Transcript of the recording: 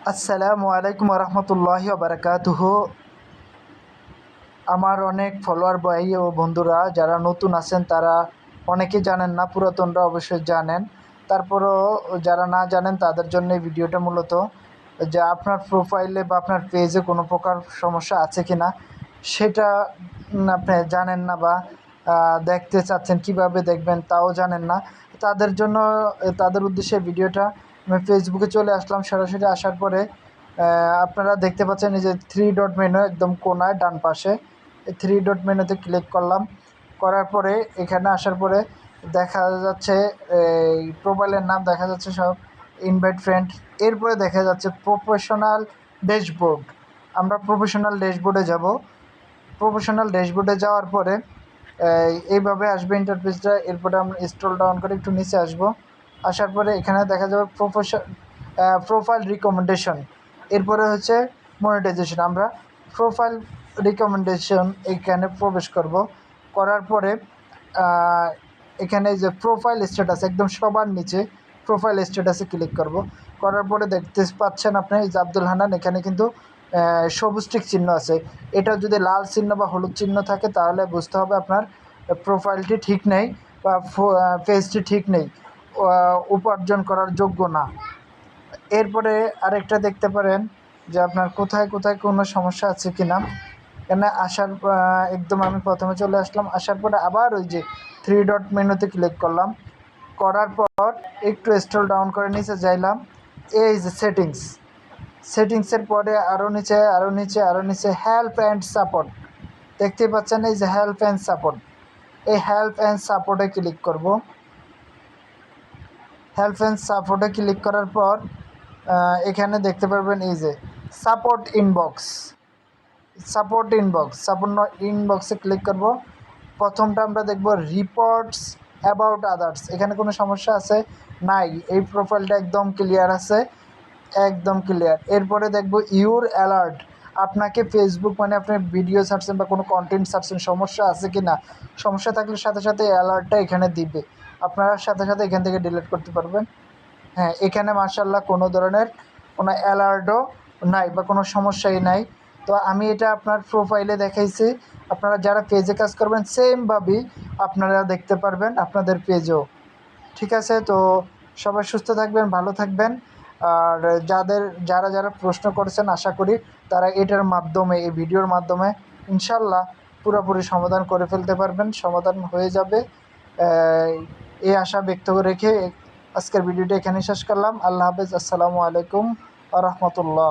আসসালামু আলাইকুম রহমতুল্লাহি বারাকাতুহু। আমার অনেক ফলোয়ার ভাই ও বন্ধুরা যারা নতুন আছেন তারা অনেকে জানেন না, পুরাতনরা অবশ্যই জানেন। তারপরও যারা না জানেন তাদের জন্য এই ভিডিওটা মূলত, যে আপনার প্রোফাইলে বা আপনার পেজে কোনো প্রকার সমস্যা আছে কি না সেটা আপনি জানেন না, বা দেখতে চাচ্ছেন, কিভাবে দেখবেন তাও জানেন না। তাদের জন্য, তাদের উদ্দেশ্যে ভিডিওটা। আমি ফেসবুকে চলে আসলাম, সরাসরি আসার পরে আপনারা দেখতে পাচ্ছেন এই যে থ্রি ডট মেনু একদম কোনায় ডান পাশে, এই থ্রি ডট মেনুতে ক্লিক করলাম। করার পরে এখানে আসার পরে দেখা যাচ্ছে এই প্রোফাইলের নাম দেখা যাচ্ছে সব ইনভাইট ফ্রেন্ড। এরপরে দেখা যাচ্ছে প্রফেশনাল ড্যাশবোর্ড। আমরা প্রফেশনাল ড্যাশবোর্ডে যাব। প্রফেশনাল ড্যাশবোর্ডে যাওয়ার পরে এইভাবে আসবে ইন্টারফেসটা। এরপরে আমরা স্ক্রল ডাউন করে একটু নিচে আসব। আসার পরে এখানে দেখা যাবে প্রোফাইল রিকমেন্ডেশন। এরপরে হচ্ছে মনিটাইজেশন। আমরা প্রোফাইল রিকমেন্ডেশন এখানে প্রবেশ করব। করার পরে এখানে যে প্রোফাইল স্ট্যাটাস একদম সবার নিচে প্রোফাইল স্ট্যাটাসে ক্লিক করব। করার পরে দেখতে পাচ্ছেন আপনি যে আব্দুল হান্নান, এখানে কিন্তু সবুজ টিক চিহ্ন আছে। এটা যদি লাল চিহ্ন বা হলুদ চিহ্ন থাকে তাহলে বুঝতে হবে আপনার প্রোফাইলটি ঠিক নেই বা পেজটি ঠিক নেই, উপার্জন করার যোগ্য না। এরপরে আরেকটা দেখতে পারেন যে আপনার কোথায় কোথায় কোনো সমস্যা আছে কি না। এখানে আসার একদম আমি প্রথমে চলে আসলাম। আসার পরে আবার ওই যে থ্রি ডট মেনুতে ক্লিক করলাম। করার পর একটু স্ক্রল ডাউন করে নিচে যাইলাম। এই যে সেটিংসের পরে আরও নিচে আরও নিচে আরও নিচে হেল্প অ্যান্ড সাপোর্ট দেখতে পাচ্ছেন। এই যে হেল্প অ্যান্ড সাপোর্ট, এই হেল্প অ্যান্ড সাপোর্টে ক্লিক করব। হেল্প অ্যান্ড সাপোর্টে ক্লিক করার পর এখানে দেখতে পারবেন এই যে সাপোর্ট ইনবক্স। সাপোর্ট ইনবক্সে ক্লিক করব। প্রথমটা আমরা দেখব রিপোর্টস অ্যাবাউট আদার্স। এখানে কোনো সমস্যা আছে নাই, এই প্রোফাইলটা একদম ক্লিয়ার আছে, একদম ক্লিয়ার। এরপরে দেখব ইউর অ্যালার্ট। আপনাকে ফেসবুক মানে আপনি ভিডিও ছাড়ছেন বা কোনো কন্টেন্ট ছাড়ছেন, সমস্যা আছে কি না, সমস্যা থাকলে সাথে সাথে অ্যালার্টটা এখানে দিবে, আপনারা সাথে সাথে এখান থেকে ডিলিট করতে পারবেন। হ্যাঁ, এখানে মার্শাল্লাহ কোনো ধরনের কোনো অ্যালার্টও নাই বা কোনো সমস্যাই নাই। তো আমি এটা আপনার প্রোফাইলে দেখাইছি, আপনারা যারা পেজে কাজ করবেন সেমভাবেই আপনারা দেখতে পারবেন আপনাদের পেজেও। ঠিক আছে, তো সবাই সুস্থ থাকবেন, ভালো থাকবেন। আর যারা যারা প্রশ্ন করেছেন আশা করি তারা এটার মাধ্যমে, এই ভিডিওর মাধ্যমে ইনশাল্লাহ পুরোপুরি সমাধান করে ফেলতে পারবেন, সমাধান হয়ে যাবে। এই আশা ব্যক্ত রেখে আজকের ভিডিওটা এখানে শেষ করলাম। আল্লাহ হাফেজ, আসসালামু আলাইকুম ওয়া রাহমাতুল্লাহ।